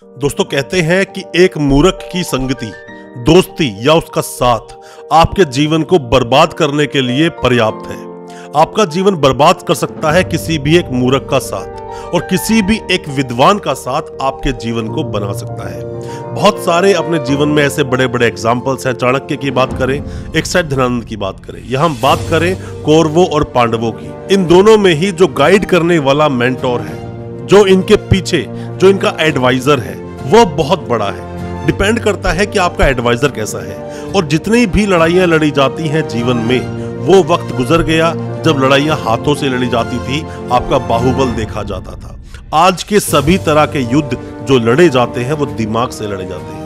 दोस्तों कहते हैं कि एक मूर्ख की संगति, दोस्ती या उसका साथ आपके जीवन को बर्बाद करने के लिए पर्याप्त है। आपका जीवन बर्बाद कर सकता है किसी भी एक मूर्ख का साथ, और किसी भी एक विद्वान का साथ आपके जीवन को बना सकता है। बहुत सारे अपने जीवन में ऐसे बड़े बड़े एग्जाम्पल्स हैं। चाणक्य की बात करें, एक साइड धनानंद की बात करें, या हम बात करें कौरवों और पांडवों की, इन दोनों में ही जो गाइड करने वाला मेंटोर है, जो इनके पीछे जो इनका एडवाइजर है, वो बहुत बड़ा है। डिपेंड करता है कि आपका एडवाइजर कैसा है। और जितनी भी लड़ाइयां लड़ी जाती हैं जीवन में, वो वक्त गुजर गया जब लड़ाइयां हाथों से लड़ी जाती थी, आपका बाहुबल देखा जाता था। आज के सभी तरह के युद्ध जो लड़े जाते हैं वो दिमाग से लड़े जाते हैं,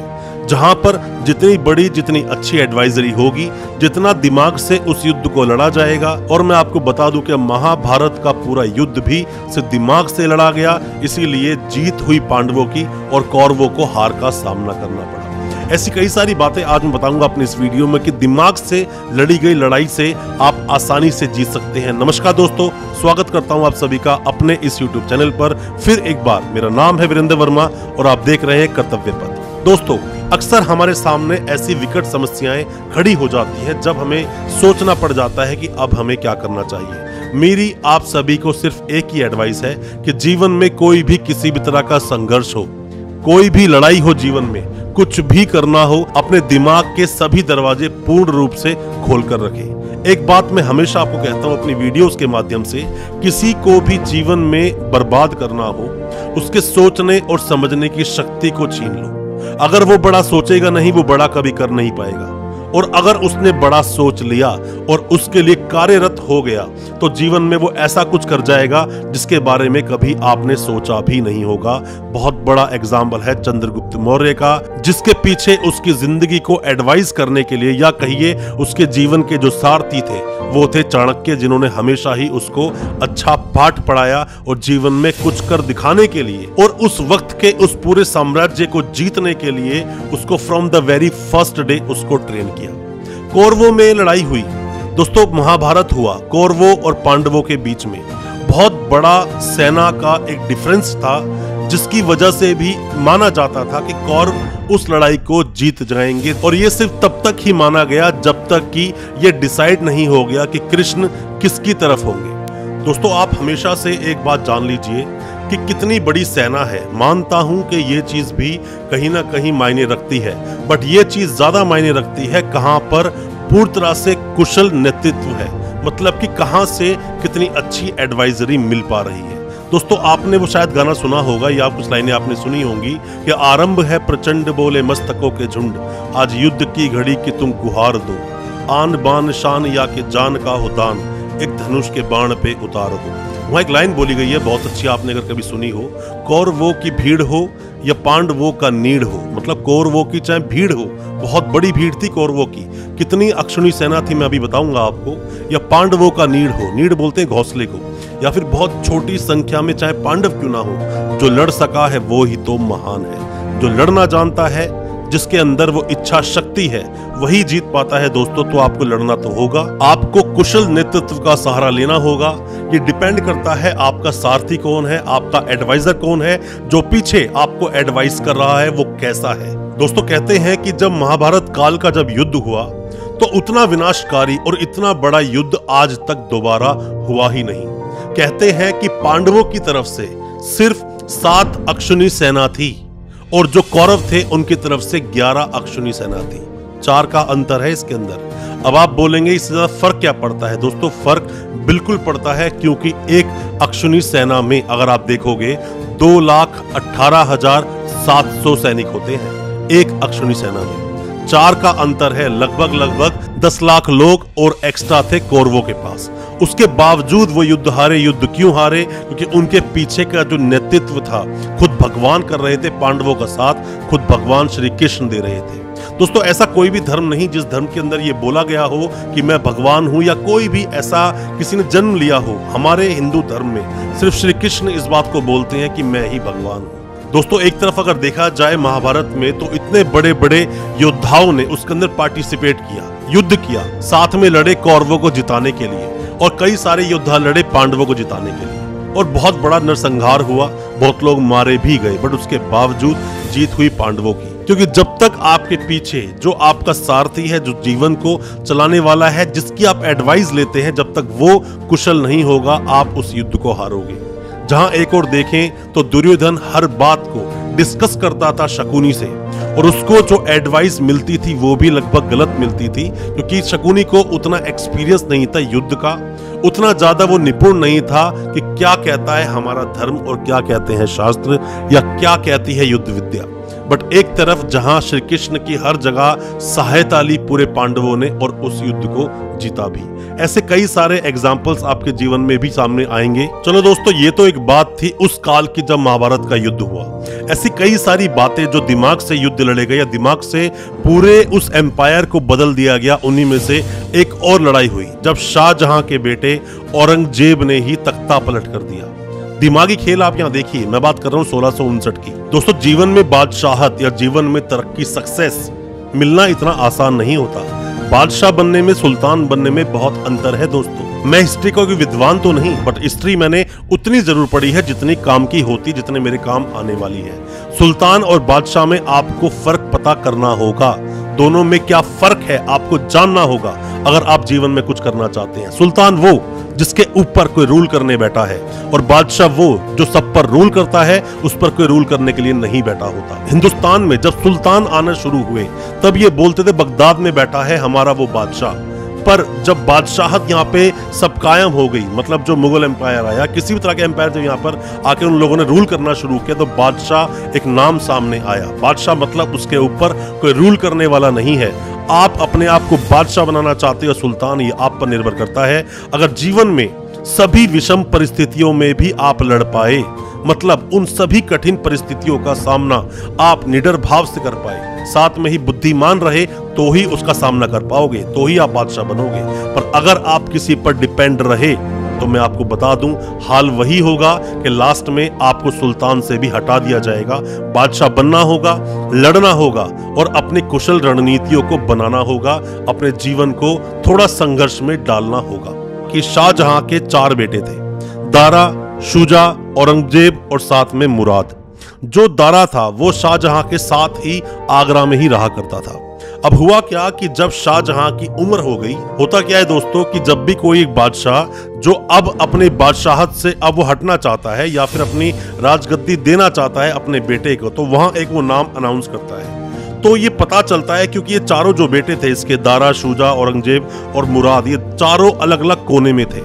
जहां पर जितनी बड़ी जितनी अच्छी एडवाइजरी होगी, जितना दिमाग से उस युद्ध को लड़ा जाएगा। और मैं आपको बता दूं कि महाभारत का पूरा युद्ध भी सिर्फ दिमाग से लड़ा गया, इसीलिए जीत हुई पांडवों की और कौरवों को हार का सामना करना पड़ा। ऐसी कई सारी बातें आज मैं बताऊंगा अपने इस वीडियो में कि दिमाग से लड़ी गई लड़ाई से आप आसानी से जीत सकते हैं। नमस्कार दोस्तों, स्वागत करता हूं आप सभी का अपने इस YouTube चैनल पर फिर एक बार। मेरा नाम है वीरेंद्र वर्मा और आप देख रहे हैं कर्तव्य पथ। दोस्तों, अक्सर हमारे सामने ऐसी विकट समस्याएं खड़ी हो जाती हैं जब हमें सोचना पड़ जाता है कि अब हमें क्या करना चाहिए। मेरी आप सभी को सिर्फ एक ही एडवाइस है कि जीवन में कोई भी किसी भी तरह का संघर्ष हो, कोई भी लड़ाई हो, जीवन में कुछ भी करना हो, अपने दिमाग के सभी दरवाजे पूर्ण रूप से खोलकर रखें। एक बात मैं हमेशा आपको कहता हूं अपनी वीडियोस के माध्यम से, किसी को भी जीवन में बर्बाद करना हो, उसके सोचने और समझने की शक्ति को छीन लो। अगर वो बड़ा सोचेगा नहीं, वो बड़ा कभी कर नहीं पाएगा। और अगर उसने बड़ा सोच लिया और उसके लिए कार्यरत हो गया, तो जीवन में वो ऐसा कुछ कर जाएगा जिसके बारे में कभी आपने सोचा भी नहीं होगा। बहुत बड़ा एग्जाम्पल है चंद्रगुप्त मौर्य का, जिसके पीछे उसकी जिंदगी को एडवाइस करने के लिए, या कहिए उसके जीवन के जो सारथी थे, वो थे चाणक्य, जिन्होंने हमेशा ही उसको अच्छा पाठ पढ़ाया और जीवन में कुछ कर दिखाने के लिए और उस वक्त के उस पूरे साम्राज्य को जीतने के लिए उसको from the very first day उसको ट्रेन किया। कौरवों में लड़ाई हुई दोस्तों, महाभारत हुआ, कौरवों और पांडवों के बीच में बहुत बड़ा सेना का एक डिफरेंस था, जिसकी वजह से भी माना जाता था कि कौरव उस लड़ाई को जीत जाएंगे। और ये सिर्फ तब तक ही माना गया जब तक कि ये डिसाइड नहीं हो गया कि कृष्ण किसकी तरफ होंगे। दोस्तों, आप हमेशा से एक बात जान लीजिए कि कितनी बड़ी सेना है। मानता हूं कि ये चीज भी कहीं ना कहीं मायने रखती है, बट ये चीज ज्यादा मायने रखती है कहां पर पूरी तरह से कुशल नेतृत्व है, मतलब कि कहां से कितनी अच्छी एडवाइजरी मिल पा रही है। दोस्तों, आपने वो शायद गाना सुना होगा या कुछ लाइनें आपने सुनी होंगी कि आरंभ है प्रचंड बोले मस्तकों के झुंड, आज युद्ध की घड़ी की तुम गुहार दो, आन बान शान या के जान का हो दान, एक धनुष के बाण पे उतार दो। वहां एक लाइन बोली गई है बहुत अच्छी, आपने अगर कभी सुनी हो, कौरवों की भीड़ हो या पांडवों का नीड़ हो, मतलब कौरवों की चाहे भीड़ हो, बहुत बड़ी भीड़ थी कौरवों की, कितनी अक्षुणी सेना थी मैं अभी बताऊंगा आपको, या पांडवों का नीड़ हो, नीड़ बोलते हैं घोंसले को, या फिर बहुत छोटी संख्या में चाहे पांडव क्यों ना हो, जो लड़ सका है वो ही तो महान है। जो लड़ना जानता है, जिसके अंदर वो इच्छा शक्ति है, वही जीत पाता है। दोस्तों, तो आपको लड़ना तो होगा, आपको कुशल नेतृत्व का सहारा लेना होगा। ये डिपेंड करता है आपका सारथी कौन है, आपका एडवाइजर कौन है, जो पीछे आपको एडवाइस कर रहा है वो कैसा है। दोस्तों, कहते हैं कि जब महाभारत काल का जब युद्ध हुआ, तो उतना विनाशकारी और इतना बड़ा युद्ध आज तक दोबारा हुआ ही नहीं। कहते हैं कि पांडवों की तरफ से सिर्फ 7 अक्षुणी सेना थी और जो कौरव थे उनकी तरफ से 11 अक्षुणी सेना थी। 4 का अंतर है इसके अंदर। अब आप बोलेंगे इससे ज्यादा फर्क क्या पड़ता है? दोस्तों, फर्क बिल्कुल पड़ता है, क्योंकि एक अक्षुणी सेना में अगर आप देखोगे 2,18,700 सैनिक होते हैं एक अक्षुणी सेना में। 4 का अंतर है, लगभग 10 लाख लोग और एक्स्ट्रा थे कौरवों के पास। उसके बावजूद वो युद्ध हारे। युद्ध क्यों हारे? क्योंकि उनके पीछे का जो नेतृत्व था, खुद भगवान कर रहे थे, पांडवों का साथ खुद भगवान श्री कृष्ण दे रहे थे। दोस्तों, ऐसा कोई भी धर्म नहीं जिस धर्म के अंदर ये बोला गया हो कि मैं भगवान हूं, या कोई भी ऐसा किसी ने जन्म लिया हो। हमारे हिंदू धर्म में सिर्फ श्री कृष्ण इस बात को बोलते हैं कि मैं ही भगवान हूं। दोस्तों, एक तरफ अगर देखा जाए महाभारत में, तो इतने बड़े बड़े योद्धाओं ने उसके अंदर पार्टिसिपेट किया, युद्ध किया, साथ में लड़े कौरवों को जिताने के लिए, और कई सारे योद्धा लड़े पांडवों को जिताने के लिए, और बहुत बड़ा नरसंहार हुआ। बहुत लोग मारे भी गए, बट उसके बावजूद जीत हुई पांडवों की। क्योंकि जब तक आपके पीछे जो आपका सारथी है, जो जीवन को चलाने वाला है, जिसकी आप एडवाइस लेते हैं, जब तक वो कुशल नहीं होगा, आप उस युद्ध को हारोगे। जहां एक और देखें तो दुर्योधन हर बात को डिस्कस करता था शकुनी से, और उसको जो एडवाइस मिलती थी वो भी लगभग गलत मिलती थी, क्योंकि शकुनी को उतना एक्सपीरियंस नहीं था युद्ध का, उतना ज्यादा वो निपुण नहीं था कि क्या कहता है हमारा धर्म और क्या कहते हैं शास्त्र, या क्या कहती है युद्ध विद्या। बट एक तरफ जहां श्री कृष्ण की हर जगह सहायता ली पूरे पांडवों ने, और उस युद्ध को जीता भी। ऐसे कई सारे एग्जाम्पल्स आपके जीवन में भी सामने आएंगे। चलो दोस्तों, ये तो एक बात थी उस काल की जब महाभारत का युद्ध हुआ। ऐसी कई सारी बातें जो दिमाग से युद्ध लड़े गए या दिमाग से पूरे उस एम्पायर को बदल दिया गया, उन्हीं में से एक और लड़ाई हुई जब शाहजहां के बेटे औरंगजेब ने ही तख्ता पलट कर दिया। दिमागी खेल आप यहाँ देखिए, मैं बात कर रहा हूँ 1659 की। दोस्तों, जीवन में बादशाहत या जीवन में तरक्की, सक्सेस मिलना इतना आसान नहीं होता। बादशाह बनने में, सुल्तान बनने में बहुत अंतर है दोस्तों। मैं हिस्ट्री का कोई विद्वान तो नहीं, बट हिस्ट्री मैंने उतनी जरूर पढ़ी है जितनी काम की होती, जितने मेरे काम आने वाली है। सुल्तान और बादशाह में आपको फर्क पता करना होगा। दोनों में क्या फर्क है आपको जानना होगा अगर आप जीवन में कुछ करना चाहते हैं। सुल्तान वो जिसके ऊपर कोई रूल करने बैठा है, और बादशाह वो जो सब पर रूल करता है, उस पर कोई रूल करने के लिए नहीं बैठा होता। हिंदुस्तान में जब सुल्तान आना शुरू हुए तब ये बोलते थे बगदाद में बैठा है हमारा वो बादशाह, पर जब बादशाहत यहाँ पे सब कायम हो गई, मतलब जो मुगल एम्पायर आया, किसी भी तरह के एम्पायर जब यहाँ पर आके उन लोगों ने रूल करना शुरू किया, तो बादशाह एक नाम सामने आया। बादशाह मतलब उसके ऊपर कोई रूल करने वाला नहीं है। आप अपने आप को बादशाह बनाना चाहते हो सुल्तान, ये आप पर निर्भर करता है। अगर जीवन में सभी विषम परिस्थितियों में भी आप लड़ पाए, मतलब उन सभी कठिन परिस्थितियों का सामना आप निडर भाव से कर पाए, साथ में ही बुद्धिमान रहे, तो ही उसका सामना कर पाओगे, तो ही आप बादशाह बनोगे। पर अगर आप किसी पर डिपेंड रहे, तो मैं आपको बता दूं, हाल वही होगा कि लास्ट में आपको सुल्तान से भी हटा दिया जाएगा। बादशाह बनना होगा, लड़ना होगा, और अपनी कुशल रणनीतियों को बनाना होगा, अपने जीवन को थोड़ा संघर्ष में डालना होगा। कि शाहजहां के 4 बेटे थे, दारा, शुजा, औरंगजेब और साथ में मुराद। जो दारा था वो शाहजहां के साथ ही आगरा में ही रहा करता था। अब हुआ क्या कि जब शाहजहां की उम्र हो गई, होता क्या है दोस्तों कि जब भी कोई एक बादशाह जो अब अपने बादशाहत से अब वो हटना चाहता है या फिर अपनी राजगद्दी देना चाहता है अपने बेटे को, तो वहां एक वो नाम अनाउंस करता है। तो ये पता चलता है, क्योंकि ये चारों जो बेटे थे इसके, दारा, शुजा, औरंगजेब और मुराद, ये चारों अलग अलग कोने में थे।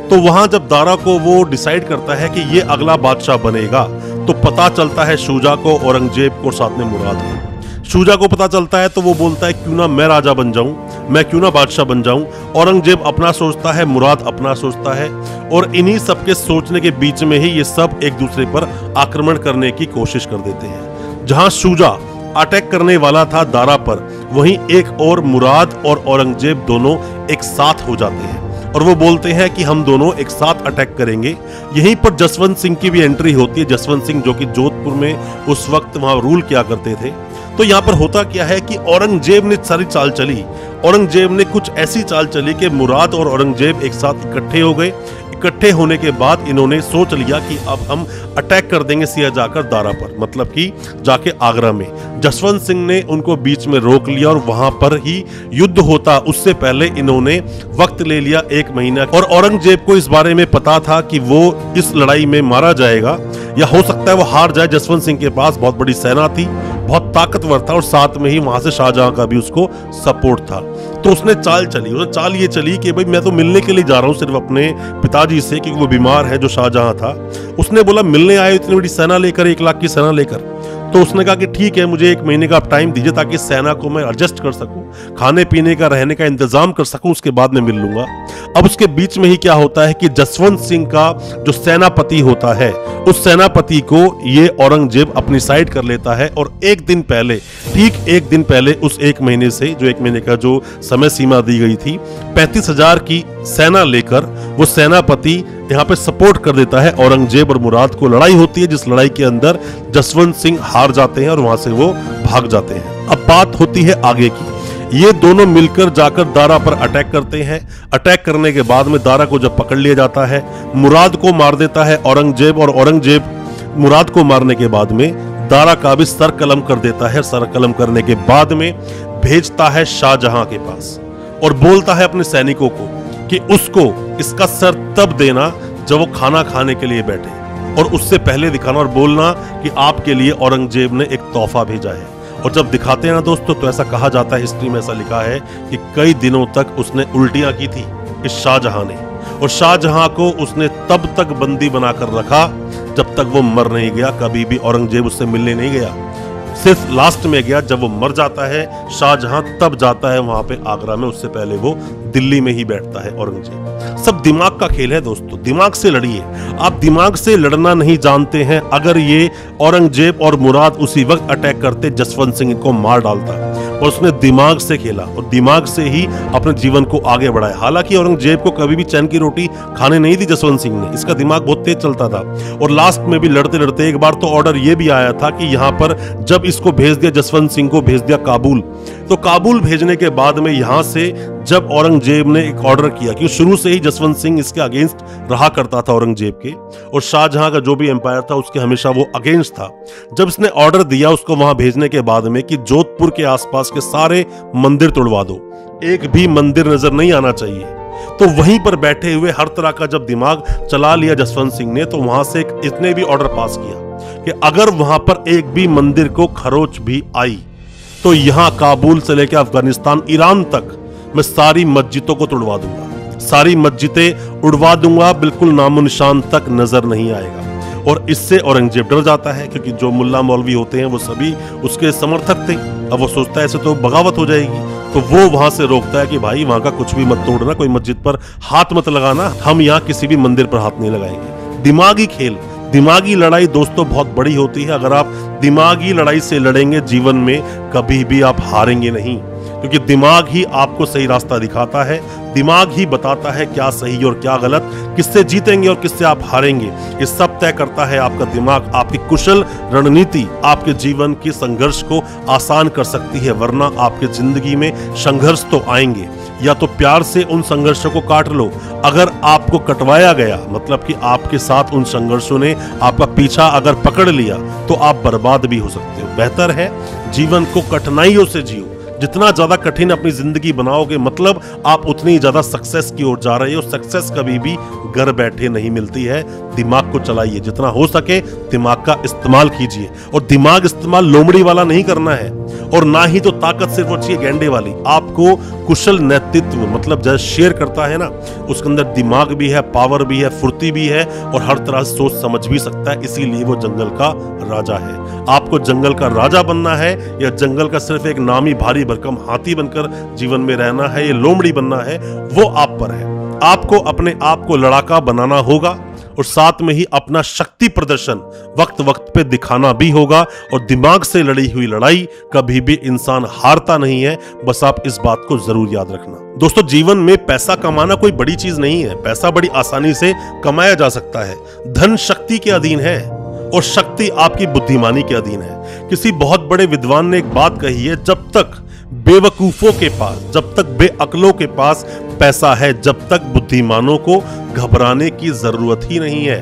तो वहां जब दारा को वो डिसाइड करता है कि ये अगला बादशाह बनेगा, तो पता चलता है शुजा को, औरंगजेब को, साथ में मुराद को। शुजा को पता चलता है तो वो बोलता है क्यों ना मैं राजा बन जाऊं, मैं क्यों ना बादशाह बन जाऊं। औरंगजेब अपना सोचता है, मुराद अपना सोचता है, और इन्हीं सबके सोचने के बीच में ही ये सब एक दूसरे पर आक्रमण करने की कोशिश कर देते हैं। जहां शुजा अटैक करने वाला था दारा पर, वहीं एक और मुराद और औरंगजेब दोनों एक साथ हो जाते हैं और वो बोलते हैं कि हम दोनों एक साथ अटैक करेंगे। यहीं पर जसवंत सिंह की भी एंट्री होती है। जसवंत सिंह जो कि जोधपुर में उस वक्त वहां रूल किया करते थे। तो यहाँ पर होता क्या है कि औरंगजेब ने सारी चाल चली। औरंगजेब ने कुछ ऐसी चाल चली कि मुराद और औरंगजेब एक साथ इकट्ठे हो गए। इकट्ठे होने के बाद इन्होंने सोच लिया कि अब हम अटैक कर देंगे सीधा जाकर दारा पर, मतलब कि जाके आगरा में। जसवंत सिंह ने उनको बीच में रोक लिया और वहां पर ही युद्ध होता उससे पहले इन्होंने वक्त ले लिया 1 महीना। और औरंगजेब को इस बारे में पता था कि वो इस लड़ाई में मारा जाएगा या हो सकता है वो हार जाए। जसवंत सिंह के पास बहुत बड़ी सेना थी, बहुत ताकतवर था, और साथ में ही वहां से शाहजहां का भी उसको सपोर्ट था। तो उसने चाल चली। उसने चाल ये चली कि भाई मैं तो मिलने के लिए जा रहा हूँ सिर्फ अपने पिताजी से, क्योंकि वो बीमार है, जो शाहजहां था। उसने बोला मिलने आए इतनी बड़ी सेना लेकर, 1 लाख की सेना लेकर। तो उसने कहा कि ठीक है, मुझे 1 महीने का आप टाइम दीजिए ताकि सेना को मैं एडजस्ट कर सकूं, खाने पीने का, रहने का इंतजाम कर सकूं, उसके बाद में मिल लूंगा। अब उसके बीच में ही क्या होता है कि जसवंत सिंह का जो सेनापति होता है, उस सेनापति को ये औरंगजेब अपनी साइड कर लेता है। और 1 दिन पहले, ठीक 1 दिन पहले, उस 1 महीने से, जो 1 महीने का जो समय सीमा दी गई थी, 35,000 की सेना लेकर वो सेनापति यहाँ पे सपोर्ट कर देता है औरंगजेब और मुराद को। लड़ाई होती है जिस लड़ाई के अंदर जसवंत सिंह हार जाते हैं और वहां से वो भाग जाते हैं। अब बात होती है आगे की। ये दोनों मिलकर जाकर दारा पर अटैक करते हैं। अटैक करने के बाद में दारा को जब पकड़ लिया जाता है, मुराद को मार देता है औरंगजेब, और औरंगजेब मुराद को मारने के बाद में दारा का भी सर कलम कर देता है। सर कलम करने के बाद में भेजता है शाहजहां के पास और बोलता है अपने सैनिकों को कि उसको इसका सर तब देना जब वो खाना खाने के लिए बैठे, और उससे पहले दिखाना और बोलना कि आपके लिए औरंगजेब ने एक तोहफा भेजा है। और जब दिखाते हैं ना दोस्तों, तो ऐसा कहा जाता है, हिस्ट्री में ऐसा लिखा है कि कई दिनों तक उसने उल्टियां की थी इस शाहजहां ने, और शाहजहां को उसने तब तक बंदी बनाकर रखा जब तक वो मर नहीं गया। कभी भी औरंगजेब उससे मिलने नहीं गया, सिर्फ लास्ट में गया जब वो मर जाता है शाहजहां, तब जाता है वहां पे आगरा में। उससे पहले वो दिल्ली में ही बैठता है औरंगजेब। सब दिमाग का खेल है दोस्तों, दिमाग से लड़िए। आप दिमाग से लड़ना नहीं जानते हैं, अगर ये औरंगजेब और मुराद उसी वक्त अटैक करते, जसवंत सिंह को मार डालता, और उसने दिमाग से खेला और दिमाग से ही अपने जीवन को आगे बढ़ाया। हालांकि औरंगजेब को कभी भी चैन की रोटी खाने नहीं दी जसवंत सिंह ने, इसका दिमाग बहुत तेज चलता था। और लास्ट में भी लड़ते लड़ते एक बार तो ऑर्डर ये भी आया था कि यहाँ पर जब इसको भेज दिया, जसवंत सिंह को भेज दिया काबुल, तो काबुल भेजने के बाद में यहाँ से जब औरंगजेब ने एक ऑर्डर किया, कि शुरू से ही जसवंत सिंह इसके अगेंस्ट रहा करता था औरंगजेब के, और शाहजहां का जो भी एम्पायर था उसके हमेशा वो अगेंस्ट था। जब इसने ऑर्डर दिया उसको वहां भेजने के बाद में कि जोधपुर के आसपास के सारे मंदिर तोड़वा दो, एक भी मंदिर नजर नहीं आना चाहिए, तो वहीं पर बैठे हुए हर तरह का जब दिमाग चला लिया जसवंत सिंह ने, तो वहां से इसने भी ऑर्डर पास किया कि अगर वहां पर एक भी मंदिर को खरोच भी आई तो यहां काबुल से लेकर अफगानिस्तान, ईरान तक मैं सारी मस्जिदों को तोड़वा दूंगा, सारी मस्जिदें उड़वा दूंगा, बिल्कुल नामो निशान तक नजर नहीं आएगा। और इससे औरंगजेब डर जाता है, क्योंकि जो मुल्ला मौलवी होते हैं वो सभी उसके समर्थक थे। अब वो सोचता है ऐसे तो बगावत हो जाएगी, तो वो वहां से रोकता है कि भाई वहां का कुछ भी मत तोड़ना, कोई मस्जिद पर हाथ मत लगाना, हम यहाँ किसी भी मंदिर पर हाथ नहीं लगाएंगे। दिमागी खेल, दिमागी लड़ाई दोस्तों बहुत बड़ी होती है। अगर आप दिमागी लड़ाई से लड़ेंगे जीवन में, कभी भी आप हारेंगे नहीं, क्योंकि दिमाग ही आपको सही रास्ता दिखाता है, दिमाग ही बताता है क्या सही और क्या गलत, किससे जीतेंगे और किससे आप हारेंगे। ये सब तय करता है आपका दिमाग। आपकी कुशल रणनीति आपके जीवन के संघर्ष को आसान कर सकती है, वरना आपके जिंदगी में संघर्ष तो आएंगे। या तो प्यार से उन संघर्षों को काट लो, अगर आपको कटवाया गया, मतलब कि आपके साथ उन संघर्षों ने आपका पीछा अगर पकड़ लिया, तो आप बर्बाद भी हो सकते हो। बेहतर है जीवन को कठिनाइयों से जियो। जितना ज्यादा कठिन अपनी जिंदगी बनाओगे, मतलब आप उतनी ज्यादा सक्सेस की ओर जा रहे हो। सक्सेस कभी भी घर बैठे नहीं मिलती है। दिमाग को चलाइए, जितना हो सके दिमाग का इस्तेमाल कीजिए, और दिमाग इस्तेमाल लोमड़ी वाला नहीं करना है, और ना ही तो ताकत सिर्फ वो चाहिए गेंडे वाली। आपको कुशल नेतृत्व, मतलब जैसे शेर करता है ना, उसके अंदर दिमाग भी है, पावर भी है, फुर्ती भी है, और हर तरह से सोच समझ भी सकता है। इसीलिए वो जंगल का राजा है। आपको जंगल का राजा बनना है या जंगल का सिर्फ एक नामी भारी भरकम हाथी बनकर जीवन में रहना है, ये लोमड़ी बनना है, वो आप पर है। आपको अपने आप को लड़ाका बनाना होगा, और साथ में ही अपना शक्ति प्रदर्शन वक्त वक्त पे दिखाना भी होगा। और दिमाग से लड़ी हुई लड़ाई कभी भी इंसान हारता नहीं है, बस आप इस बात को जरूर याद रखना। दोस्तों, जीवन में पैसा कमाना कोई बड़ी चीज नहीं है। पैसा बड़ी आसानी से कमाया जा सकता है। धन शक्ति के अधीन है, और शक्ति आपकी बुद्धिमानी के अधीन है। किसी बहुत बड़े विद्वान ने एक बात कही है, जब तक बेवकूफों के पास, जब तक बेअक्लों के पास पैसा है, जब तक बुद्धिमानों को घबराने की जरूरत ही नहीं है।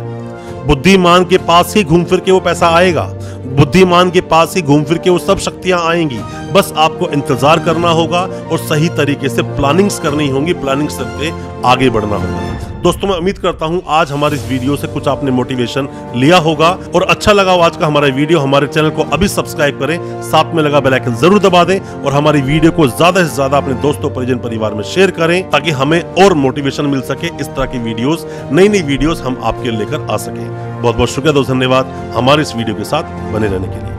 बुद्धिमान के पास ही घूम फिर के वो पैसा आएगा, बुद्धिमान के पास ही घूम फिर के वो सब शक्तियां आएंगी। बस आपको इंतजार करना होगा और सही तरीके से प्लानिंग्स करनी होंगी, प्लानिंग करके आगे बढ़ना होगा। दोस्तों, मैं उम्मीद करता हूं आज हमारी इस वीडियो से कुछ आपने मोटिवेशन लिया होगा, और अच्छा लगा हो आज का हमारा वीडियो। हमारे चैनल को अभी सब्सक्राइब करें, साथ में लगा बेल आइकन जरूर दबा दें, और हमारी वीडियो को ज्यादा से ज्यादा अपने दोस्तों, परिजन, परिवार में शेयर करें, ताकि हमें और मोटिवेशन मिल सके। इस तरह की वीडियोस, नई नई वीडियोस हम आपके लेकर आ सके। बहुत बहुत शुक्रिया दोस्त, धन्यवाद हमारे इस वीडियो के साथ बने रहने के लिए।